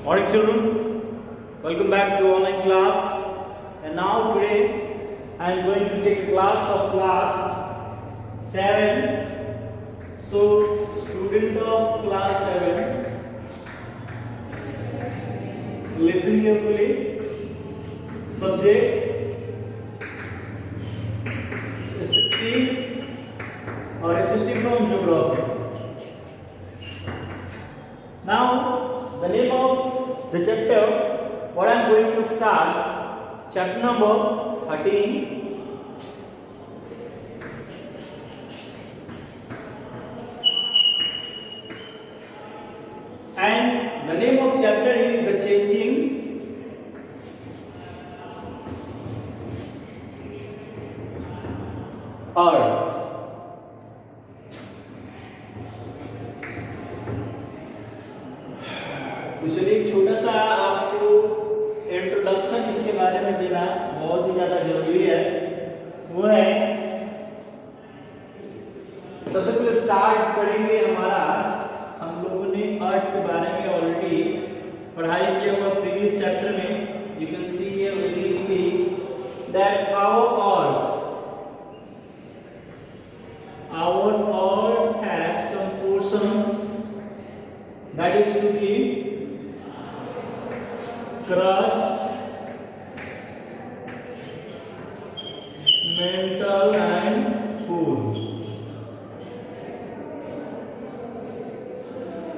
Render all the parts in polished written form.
Morning children, welcome back to online class. And now today I am going to take a class of class 7. So student of class 7, listen carefully. Subject SST or SST from geography. Now the name of the chapter what I am going to start, chapter number 13. And the name of chapter is the changing earth. तो चलिए एक छोटा सा आपको introduction इसके बारे में देना बहुत ही ज्यादा जरूरी है। वो है सबसे पहले स्टार्ट करेंगे हमारा, हम लोगों ने अर्थ के बारे में ऑलरेडी पढ़ाई किया हुआ प्रीवियस चैप्टर में। You can see here we can see that our earth have some portions that is to be crust, mantle and core.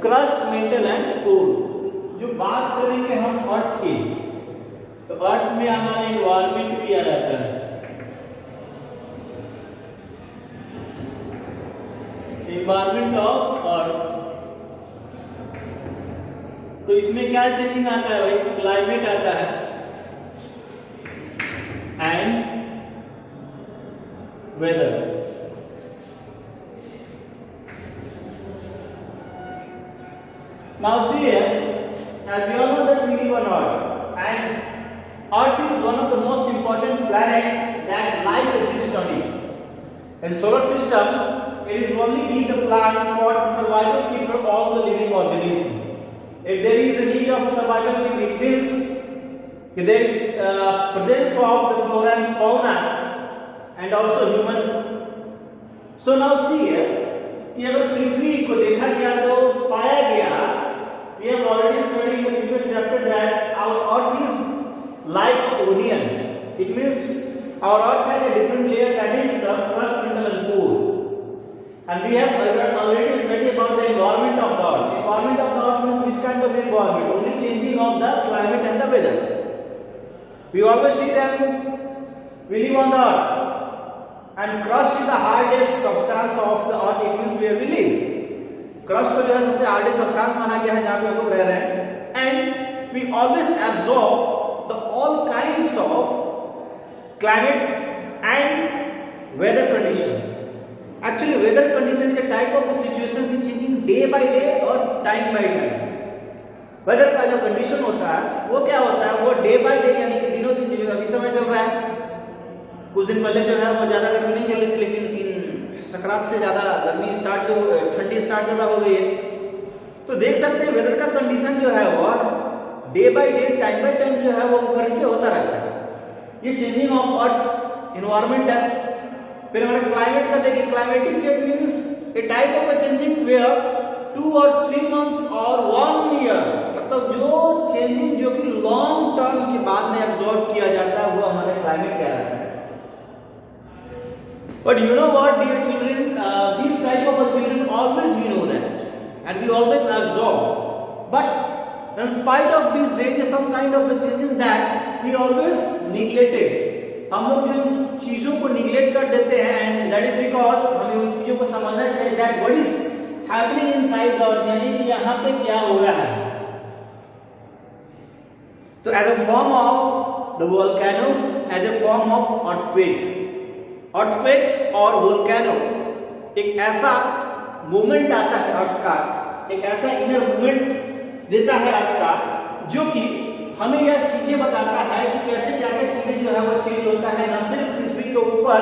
crust, mantle and core. जो बात करेंगे हम अर्थ की, तो अर्थ में हमारा एनवायरमेंट भी आ जाता है। एनवायरमेंट ऑफ अर्थ, तो इसमें क्या चेंजिंग आता है भाई? क्लाइमेट आता है and weather. Now see here, as we all know that we live on Earth, and Earth is one of the most important planets that life exists on it. In solar system, it is only need the planet for survival kit for all the living organisms. If there is a need of survival, it means there is presence of the flora and fauna and also human. So now see here, कि अगर पृथ्वी को देखा गया तो पाया गया, we have already studied in the previous chapter that our Earth is like onion. It means our Earth has a different layer, that is crust, mantle and core. And we have already studied about the environment of the Earth. Environment of the Earth means which kind of environment? Only changing of the climate and the weather. We always see them, we live on the Earth, and crust is the hardest substance of the Earth. It means where we live. Crust को जो है सबसे hardest substance माना गया है जहाँ पे हम लोग रह रहे हैं. And we always absorb the all kinds of climates and weather conditions. Actually weather condition is a type of situation which changing day by day और time by time. weather का जो कंडीशन होता है वो क्या होता है? वो day by day यानी कि दिनों दिन, जो अभी समय चल रहा है, कुछ दिन पहले जो है वो ज्यादा गर्मी नहीं चल रही थी, लेकिन इन संक्रांत से ज्यादा गर्मी स्टार्ट, जो ठंडी स्टार्ट ज्यादा हो गई है। तो देख सकते हैं वेदर का कंडीशन जो है वो day by day, time by time जो है वो ऊपर नीचे होता रहता है। ये चेंजिंग ऑफ अर्थ एनवायरमेंट है। फिर हमारे क्लाइमेट का देखिए, climatic change means a type of changing where 2 or 3 months और 1 year, मतलब जो चेंजिंग जो कि लॉन्ग टर्म के बाद में एब्जॉर्ब किया जाता है वो हमारे क्लाइमेट कहलाता है। But you know what, dear children, these type of children always we know that and we always absorb, but in spite of this there is some kind of a change that we always neglected. हम लोग जो चीजों को neglect कर देते हैं, and that is because हमें उन चीजों को समझना चाहिए that what is happening inside the earth, यानी कि यहाँ पे क्या हो रहा है। तो as a form of the volcano, as a form of earthquake और वोल्केनो एक ऐसा मूवमेंट आता है अर्थ का, एक ऐसा इनर मूवमेंट देता है अर्थ का जो कि हमें यह चीजें बताता है कि कैसे क्या क्या चीजें जो है वो चेंज होता है, न सिर्फ पृथ्वी के ऊपर,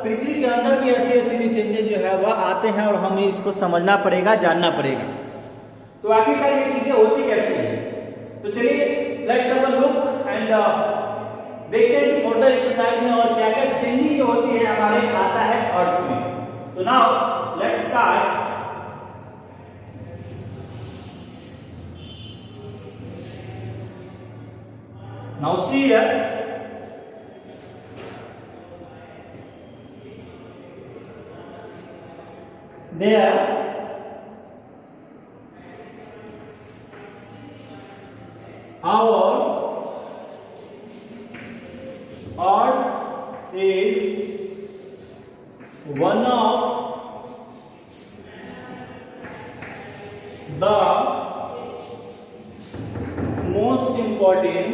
पृथ्वी के अंदर भी ऐसे ऐसे भी चेंजेस जो है वह आते हैं और हमें इसको समझना पड़ेगा, जानना पड़ेगा। तो आखिरकार ये चीजें होती कैसे हैं? तो चलिए let's have a look and देखते हैं कि फर्दर एक्सरसाइज में और क्या क्या चेंजिंग जो होती है हमारे आता है अर्थ में। तो now let's start. Now see here, there our earth is one of the most important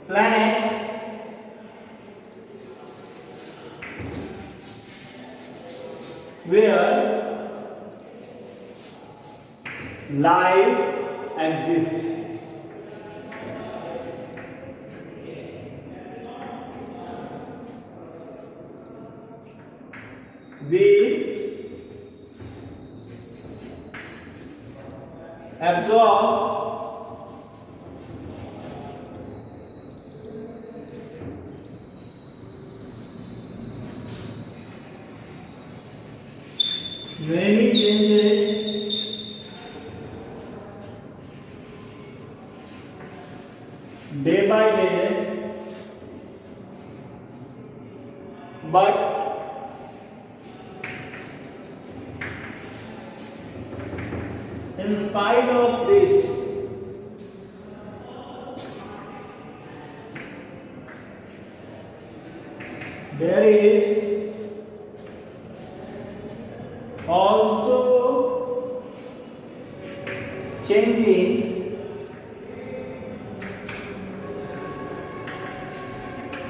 planet where life exists. We absorb many changes day by day, but in spite of this, there is also changing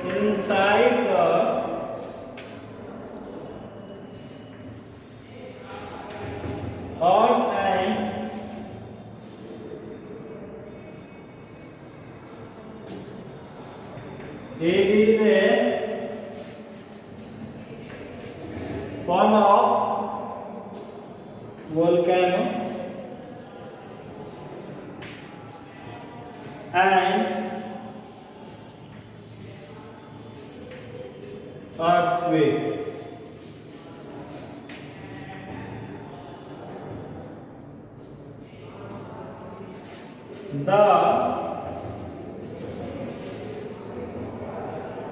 inside the earth and it is a form of volcano and earthquake. The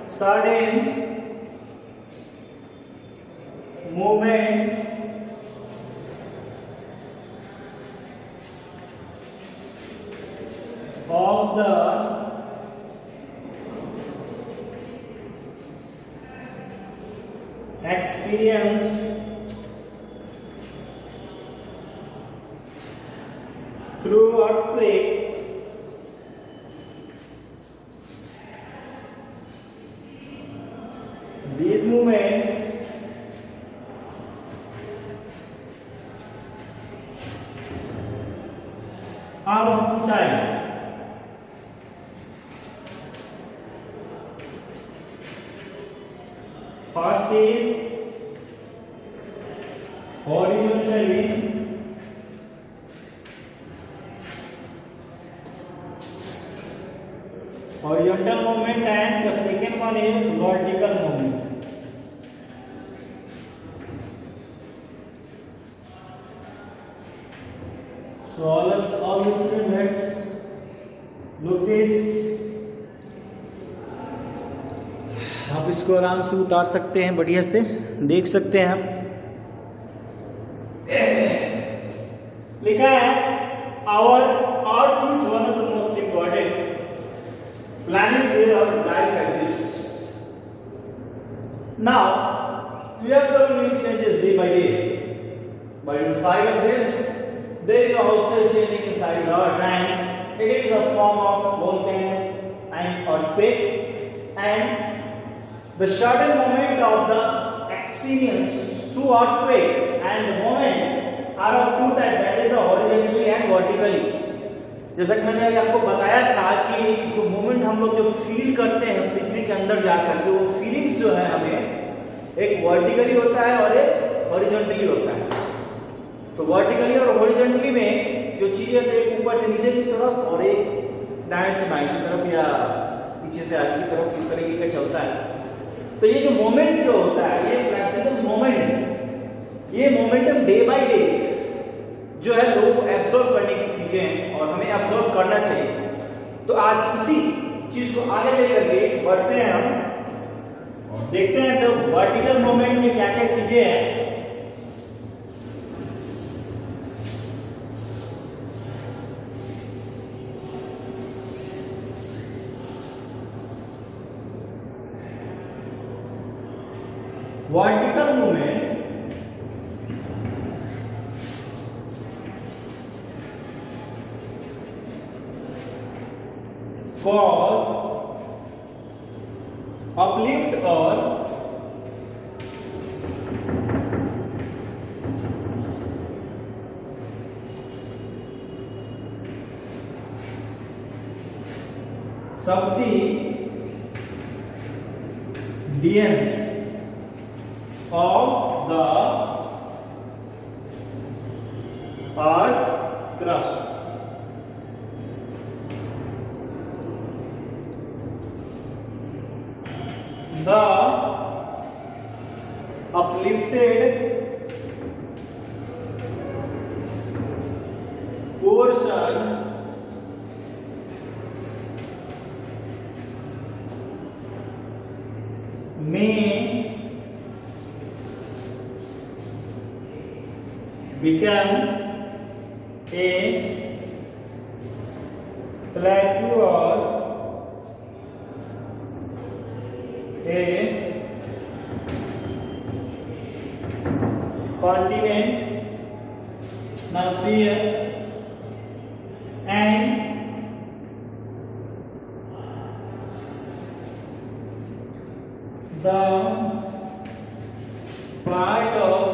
sudden movement of the experience through earthquake these movements are of two types. First is horizontally horizontal movement and the second one is vertical movement. So all the students, let's look this. आप इसको आराम से उतार सकते हैं, बढ़िया से देख सकते हैं आप। लिखा है our earth is one of the most important planet where life exists. Now we have got many changes day by day, but in spite of this there is also a changing inside the earth, and it is a form of volcano and earthquake, and the sudden moment of the experience through earthquake and the moment are of two types, that is horizontally and vertically. जैसा कि मैंने अभी आपको बताया था कि जो moment हम लोग जो फील करते हैं पृथ्वी के अंदर जाकर के, वो फीलिंग्स जो है हमें एक वर्टिकली होता है और एक हॉरिजॉन्टली होता है। तो वर्टिकली और हॉरिजॉन्टली में जो चीजें एक ऊपर से नीचे की तरफ और एक दाएं से बाएं की तरफ या पीछे से आगे की तरफ इस तरीके का चलता है। तो ये जो मोमेंट जो होता है, ये फ्लेक्सिबल मोमेंट, ये मोमेंटम डे बाय डे जो है लोग एब्जॉर्ब करने की चीजें हैं और हमें एब्जॉर्ब करना चाहिए। तो आज इसी चीज को आगे लेकर के बढ़ते हैं हम और देखते हैं तो वर्टिकल मोमेंट में क्या क्या चीजें हैं। Vertical movement cause uplift or subsidence of the earth crust. The uplifted portion may become a plateau or a continent. Now see here, and the part of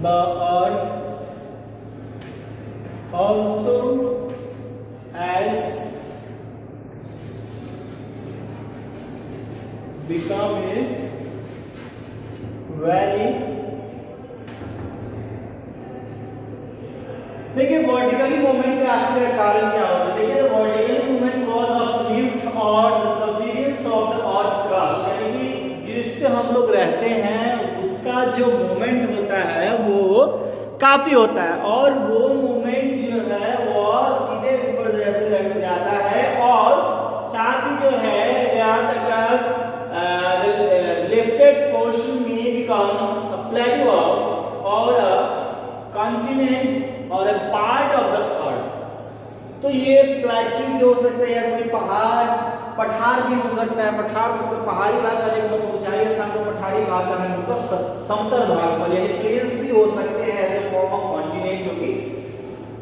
the earth also has become a valley. देखिए vertically movement का आखिर कारण क्या होता है। देखिए vertically movement cause of lift और the subsidence of the earth crust, यानी कि जिस पे हम लोग रहते हैं उसका जो मूवमेंट होता है वो काफी होता है और वो मूवमेंट जो है वो सीधे ऊपर जैसे लग जाता है और साथ ही जो है यहाँ तक lifted portion may become a plateau or a continent or a part of the earth। तो ये प्लेट्यू भी हो सकता है या कोई पहाड़ पठार भी हो सकता है। पठार मतलब पहाड़ी भाग का मतलब ऊंचाई के सामने पठारी भाग का मतलब समतल भाग पर, यानी प्लेन्स भी हो सकते हैं as a form of continent, जो कि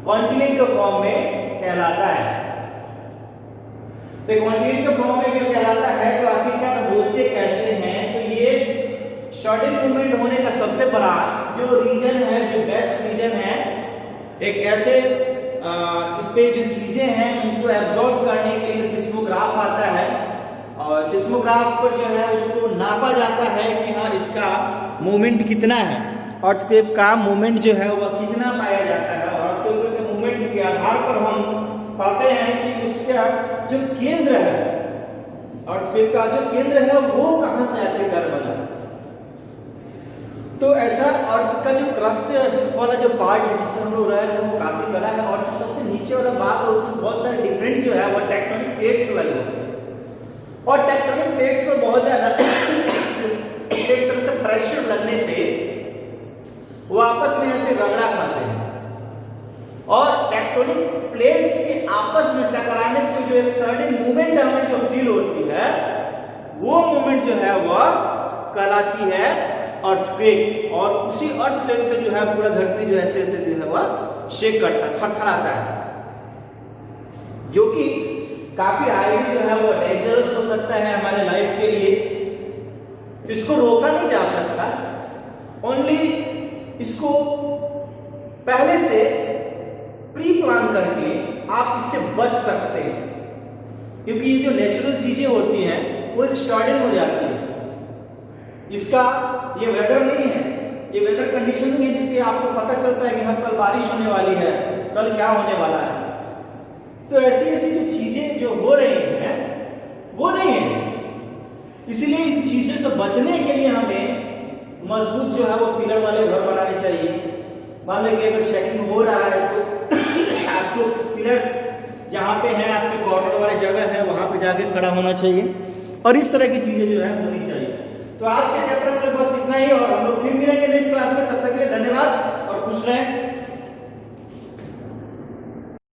कॉन्टिनेंट के फॉर्म में कहलाता है। तो कॉन्टिनेंट के फॉर्म में जो कहलाता है तो आखिरकार होते कैसे हैं। तो ये सडन मूवमेंट होने का सबसे बड़ा जो रीजन है, जो बेस्ट रीजन है, एक ऐसे इस पे जो चीजें हैं उनको एब्जॉर्ब करने के लिए सिस्मोग्राफ आता है और सिस्मोग्राफ पर जो है उसको नापा जाता है कि हाँ इसका मूवमेंट कितना है, अर्थक्वेक का मूवमेंट जो है वह कितना पाया जाता है। और अर्थक्वेक के मूवमेंट के आधार पर हम पाते हैं कि उसका जो केंद्र है, अर्थक्वेक का जो केंद्र है वो कहां से आखिरकार बना। तो ऐसा अर्थ का जो क्रस्ट वाला जो पार्ट है जिसमें हम लोग रह रहे हैं वो काफी बड़ा है और जो सबसे नीचे वाला भाग है उसमें बहुत सारे डिफरेंट जो है वो टेक्टोनिक प्लेट्स लगे होते हैं और टेक्टोनिक प्लेट्स पर बहुत ज्यादा एक तरह से प्रेशर लगने से वो आपस में ऐसे रगड़ा खाते हैं और टेक्टोनिक प्लेट्स के आपस में टकराने से जो एक सर्टेन मूवमेंट हमें जो फील होती है वो मूवमेंट जो है वह कहलाती है अर्थक्वेक। और उसी अर्थक्वेक से जो है पूरा धरती जो ऐसे ऐसे जो है वह शेक करता है, थरथराता है, जो कि काफी हाईली जो है वो डेंजरस हो सकता है हमारे लाइफ के लिए। इसको रोका नहीं जा सकता, ओनली इसको पहले से प्री प्लान करके आप इससे बच सकते हैं, क्योंकि ये जो नेचुरल चीजें होती हैं वो एक सडन हो जाती है। इसका ये वेदर नहीं है, ये वेदर कंडीशन नहीं है जिससे आपको पता चलता है कि हाँ कल बारिश होने वाली है, कल क्या होने वाला है। तो ऐसी ऐसी जो चीजें जो हो रही हैं वो नहीं है। इसीलिए इन चीजों से बचने के लिए हमें मजबूत जो है वो पिलर वाले घर बनाने चाहिए। मान लो कि अगर शेडिंग हो रहा है तो आपको पिलर्स जहाँ पे है, आपके कॉर्नर वाली जगह है, वहां पे जाके खड़ा होना चाहिए और इस तरह की चीजें जो है होनी चाहिए। तो आज के चैप्टर में बस इतना ही और हम लोग फिर मिलेंगे नेक्स्ट क्लास में। तब तक के लिए धन्यवाद और खुश रहें।